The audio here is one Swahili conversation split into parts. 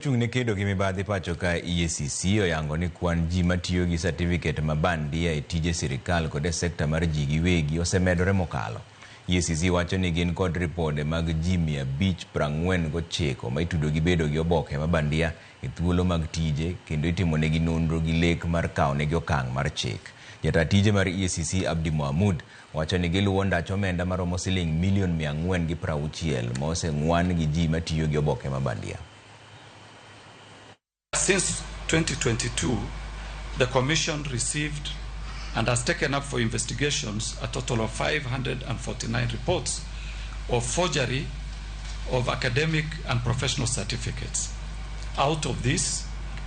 Chung kedo gi mibadhi pacho ka EACC oyango ni kwan ji matiyo gi certificate ma bandia e tije sirikal kod e sekta mar ji giwegi osemedore mokalo. EACC wacho ni gin kod ripode mag ji 549 ma itudo gi bedo gi oboke ma bandia e thuolo mag tije kendo itimonegi nonro gi lek mar kaonegi okang' mar chik. Jata tije mar EACC Abdi Mohamud wacho ni giluwo ndach omenda maromo siling milion 460 ma oseng'wan gi ji matiyo gi oboke ma bandia. Since 2022, the Commission received and has taken up for investigations a total of 549 reports of forgery of academic and professional certificates. Out of this,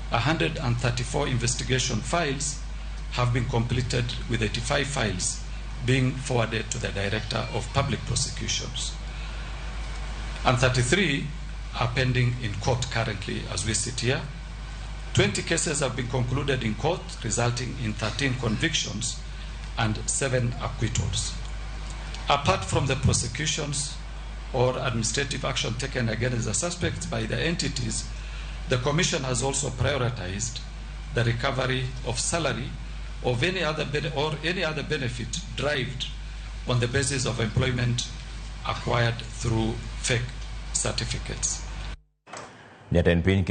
134 investigation files have been completed, with 85 files being forwarded to the Director of Public Prosecutions. And 33 are pending in court currently as we sit here. 20 cases have been concluded in court, resulting in 13 convictions and 7 acquittals. Apart from the prosecutions or administrative action taken against the suspects by the entities, the Commission has also prioritized the recovery of salary of any other benefit derived on the basis of employment acquired through fake certificates.